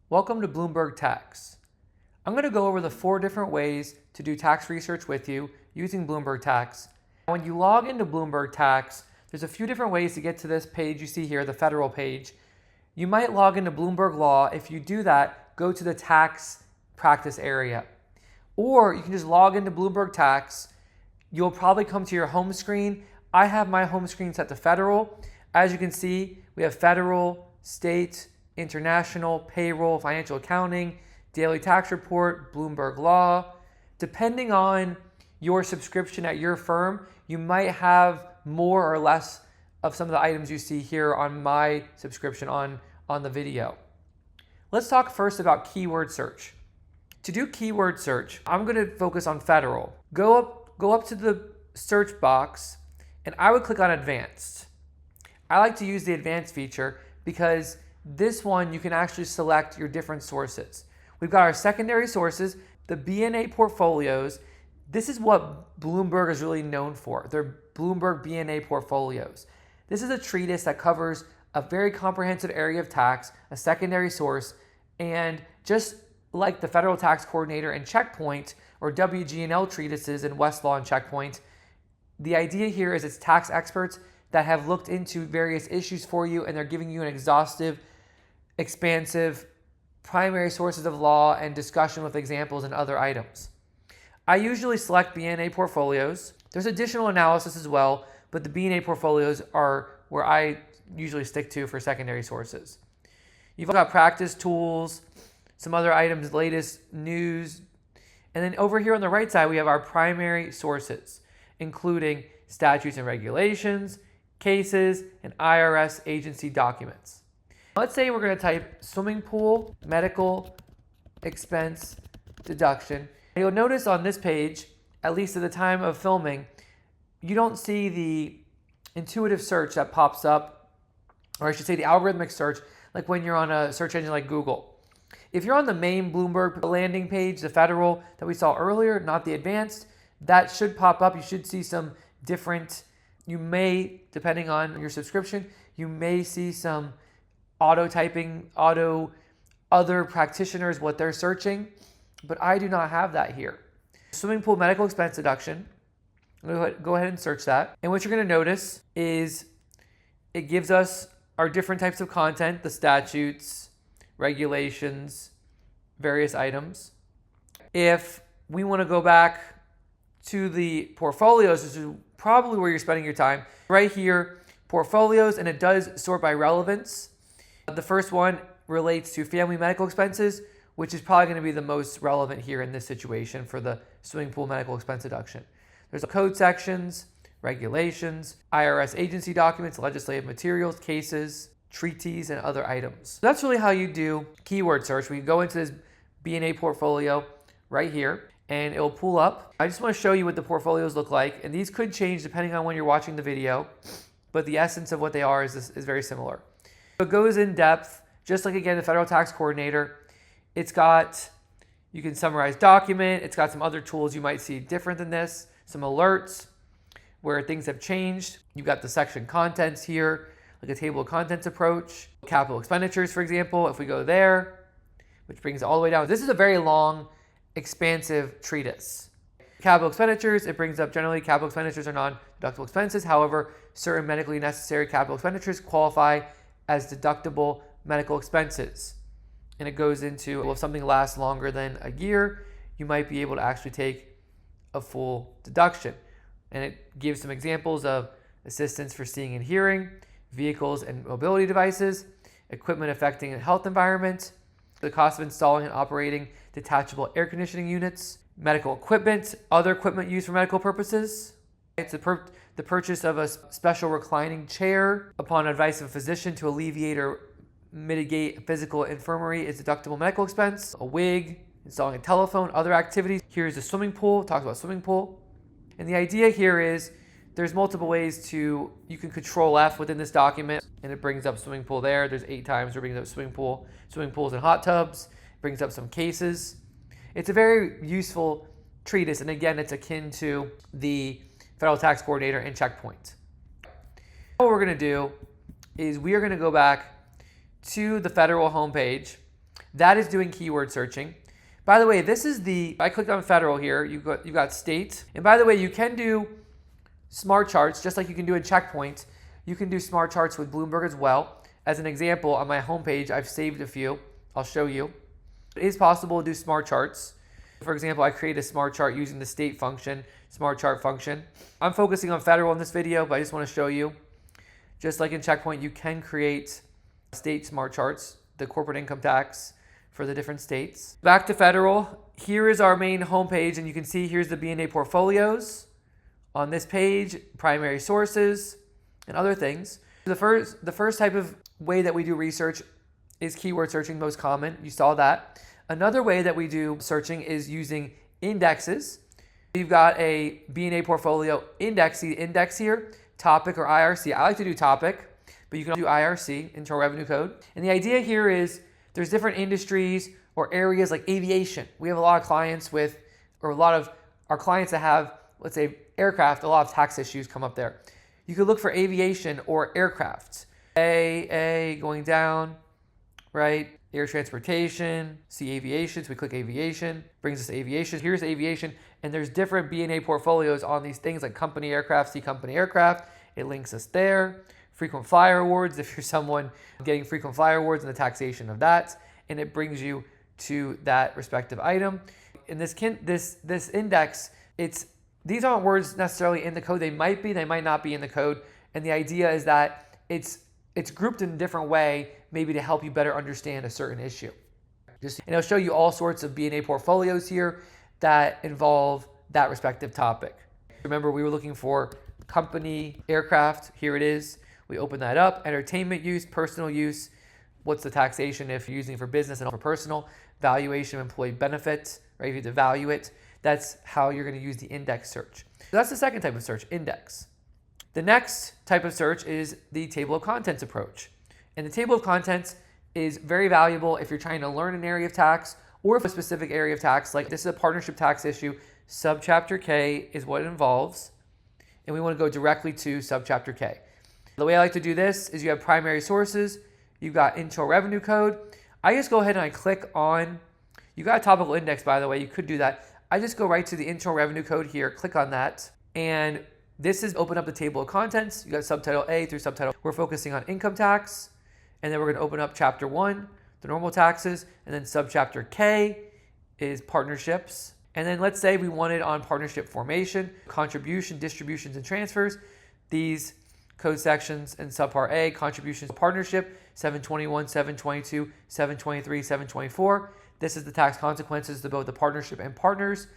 Welcome to Bloomberg Tax. I'm going to go over the 4 different ways to do tax research with you using Bloomberg Tax. When you log into Bloomberg Tax, there's a few different ways to get to this page you see here, the federal page. You might log into Bloomberg Law. If you do that, go to the tax practice area. Or you can just log into Bloomberg Tax. You'll probably come to your home screen. I have my home screen set to federal. As you can see, we have federal, state, international, payroll, financial accounting, daily tax report, Bloomberg Law. Depending on your subscription at your firm, you might have more or less of some of the items you see here on my subscription on the video. Let's talk first about keyword search. To do keyword search, I'm going to focus on federal. Go up to the search box, and I would click on advanced. I like to use the advanced feature because this one you can actually select your different sources. We've got our secondary sources, the BNA portfolios. This is what Bloomberg is really known for. They're Bloomberg BNA portfolios. This is a treatise that covers a very comprehensive area of tax, a secondary source, and just like the Federal Tax Coordinator and Checkpoint, or WG&L treatises in Westlaw and Checkpoint, the idea here is it's tax experts that have looked into various issues for you, and they're giving you an exhaustive, expansive primary sources of law and discussion with examples and other items. I usually select BNA portfolios. There's additional analysis as well, but the BNA portfolios are where I usually stick to for secondary sources. You've got practice tools, some other items, latest news, and then over here on the right side, we have our primary sources, including statutes and regulations, cases, and IRS agency documents. Let's say we're going to type swimming pool medical expense deduction. You'll notice on this page, at least at the time of filming, you don't see the intuitive search that pops up, or I should say the algorithmic search, like when you're on a search engine like Google. If you're on the main Bloomberg landing page, the federal that we saw earlier, not the advanced, that should pop up. You should see some different, you may, depending on your subscription, you may see some auto typing, other practitioners, what they're searching, but I do not have that here. Swimming pool medical expense deduction. Go ahead and search that. And what you're going to notice is it gives us our different types of content, the statutes, regulations, various items. If we want to go back to the portfolios, this is probably where you're spending your time. Right here, portfolios, and it does sort by relevance. The first one relates to family medical expenses, which is probably going to be the most relevant here in this situation for the swimming pool medical expense deduction. There's code sections, regulations, IRS agency documents, legislative materials, cases, treaties, and other items. So that's really how you do keyword search. We go into this BNA portfolio right here, and it'll pull up. I just want to show you what the portfolios look like, and these could change depending on when you're watching the video, but the essence of what they are is very similar. So it goes in depth, just like, again, the Federal Tax Coordinator. It's got, you can summarize document. It's got some other tools you might see different than this, some alerts where things have changed. You've got the section contents here, like a table of contents approach. Capital expenditures, for example, if we go there, which brings it all the way down. This is a very long, expansive treatise. Capital expenditures, it brings up generally capital expenditures are non-deductible expenses. However, certain medically necessary capital expenditures qualify as deductible medical expenses. And it goes into, well, if something lasts longer than a year, you might be able to actually take a full deduction. And it gives some examples of assistance for seeing and hearing, vehicles and mobility devices, equipment affecting the health environment, the cost of installing and operating detachable air conditioning units, medical equipment, other equipment used for medical purposes. It's the purchase of a special reclining chair upon advice of a physician to alleviate or mitigate physical infirmary is deductible medical expense. A wig, installing a telephone, other activities. Here's a swimming pool, talks about swimming pool. And the idea here is there's multiple ways you can control F within this document, and it brings up swimming pool there. There's 8 times where it brings up swimming pools and hot tubs. It brings up some cases. It's a very useful treatise, and again, it's akin to the Federal Tax Coordinator and Checkpoint. What we're going to do is we are going to go back to the federal homepage, That is doing keyword searching. By the way, this is I clicked on federal here, you've got state. And by the way, you can do smart charts, just like you can do in Checkpoint. You can do smart charts with Bloomberg as well. As an example, on my homepage, I've saved a few. I'll show you. It is possible to do smart charts. For example, I create a smart chart using the state function, smart chart function. I'm focusing on federal in this video, but I just want to show you. Just like in Checkpoint, you can create state smart charts, the corporate income tax for the different states. Back to federal. Here is our main homepage, and you can see here's the B&A portfolios. On this page, primary sources and other things. The first type of way that we do research is keyword searching, most common. You saw that. Another way that we do searching is using indexes. You've got a B&A portfolio index here, topic or IRC. I like to do topic, but you can do IRC, internal revenue code. And the idea here is there's different industries or areas like aviation. We have a lot of clients or a lot of our clients that have, let's say, aircraft, a lot of tax issues come up there. You could look for aviation or aircraft. A going down, right? Air transportation, see aviation, so we click aviation, brings us to aviation. Here's aviation, and there's different B&A portfolios on these things like company aircraft, see company aircraft. It links us there. Frequent flyer awards, if you're someone getting frequent flyer awards and the taxation of that, and it brings you to that respective item. In this index, these aren't words necessarily in the code. They might be, they might not be in the code. And the idea is that it's grouped in a different way, maybe to help you better understand a certain issue. And it'll show you all sorts of B&A portfolios here that involve that respective topic. Remember, we were looking for company aircraft. Here it is. We open that up. Entertainment use, personal use. What's the taxation if you're using it for business and for personal? Valuation of employee benefits, right? If you have to value it. That's how you're going to use the index search. So that's the second type of search, index. The next type of search is the table of contents approach. And the table of contents is very valuable if you're trying to learn an area of tax or if a specific area of tax, like this is a partnership tax issue, subchapter K is what it involves. And we want to go directly to subchapter K. The way I like to do this is you have primary sources, you've got internal revenue code. I just go ahead and I click on, you got a topical index, by the way, you could do that. I just go right to the internal revenue code here, click on that, and this is open up the table of contents. You got subtitle A through subtitle. We're focusing on income tax, and then we're going to open up chapter 1, the normal taxes, and then subchapter K is partnerships. And then let's say we wanted on partnership formation, contribution, distributions, and transfers. These code sections in subpart A, contributions, partnership, 721, 722, 723, 724. This is the tax consequences to both the partnership and partners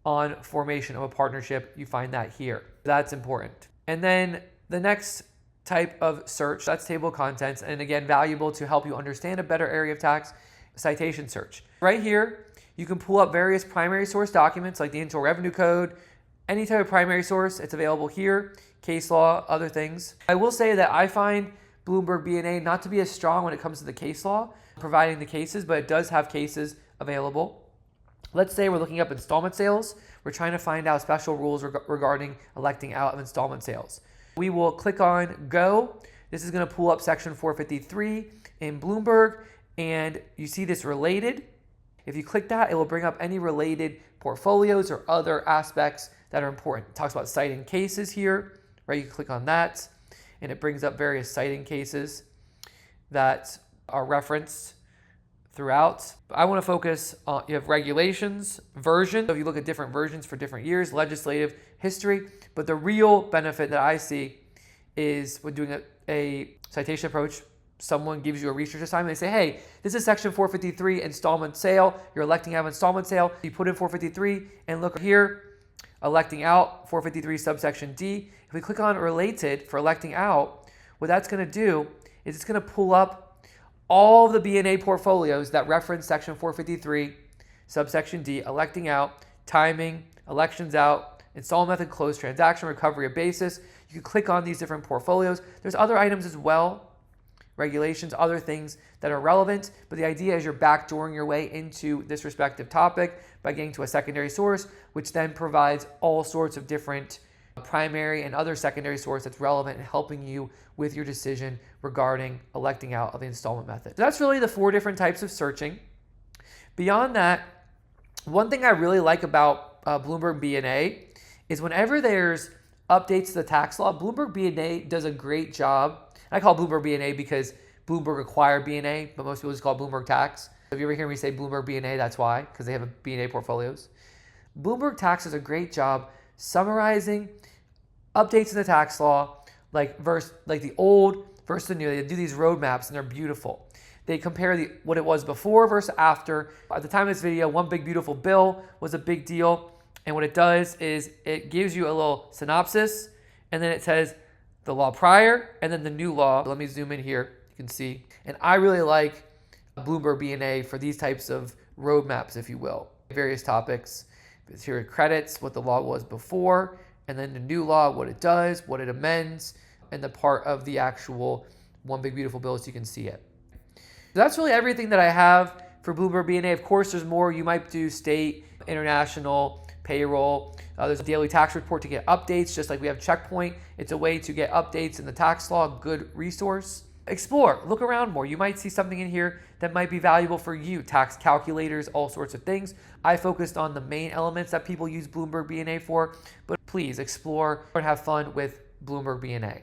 on formation of a partnership. You find that here. That's important. And then the next type of search, that's table of contents, and again, valuable to help you understand a better area of tax, citation search. Right here, you can pull up various primary source documents like the internal revenue code, any type of primary source, it's available here, case law, other things. I will say that I find Bloomberg B&A not to be as strong when it comes to the case law, providing the cases, but it does have cases available. Let's say we're looking up installment sales. We're trying to find out special rules regarding electing out of installment sales. We will click on Go. This is going to pull up section 453 in Bloomberg, and you see this related. If you click that, it will bring up any related portfolios or other aspects that are important. It talks about citing cases here, right? You can click on that, and it brings up various citing cases that are referenced throughout. I want to focus on, you have regulations, version. So if you look at different versions for different years, legislative history, but the real benefit that I see is when doing a citation approach, someone gives you a research assignment, they say, hey, this is section 453 installment sale. You're electing out of installment sale. You put in 453 and look here, electing out 453 subsection D. If we click on related for electing out, what that's going to do is it's going to pull up all of the B&A portfolios that reference section 453, subsection D, electing out, timing, elections out, installment method, closed transaction, recovery of basis. You can click on these different portfolios. There's other items as well, regulations, other things that are relevant, but the idea is you're backdooring your way into this respective topic by getting to a secondary source, which then provides all sorts of different primary and other secondary source that's relevant in helping you with your decision regarding electing out of the installment method. So that's really the 4 different types of searching. Beyond that, one thing I really like about Bloomberg BNA is whenever there's updates to the tax law, Bloomberg BNA does a great job. I call Bloomberg BNA because Bloomberg acquired BNA, but most people just call it Bloomberg Tax. If you ever hear me say Bloomberg BNA, that's why, because they have BNA portfolios. Bloomberg Tax does a great job summarizing updates in the tax law, like the old versus the new. They do these roadmaps and they're beautiful. They compare what it was before versus after. At the time of this video, one big beautiful bill was a big deal. And what it does is it gives you a little synopsis, and then it says the law prior and then the new law. Let me zoom in here. You can see. And I really like Bloomberg BNA for these types of roadmaps, if you will. Various topics. Here it credits what the law was before, and then the new law, what it does, what it amends, and the part of the actual one big beautiful bill so you can see it. So that's really everything that I have for Bloomberg BNA. Of course, there's more. You might do state, international, payroll. There's a daily tax report to get updates, just like we have Checkpoint. It's a way to get updates in the tax law. Good resource. Explore, look around more. You might see something in here that might be valuable for you. Tax calculators, all sorts of things. I focused on the main elements that people use Bloomberg BNA for, but please explore and have fun with Bloomberg BNA.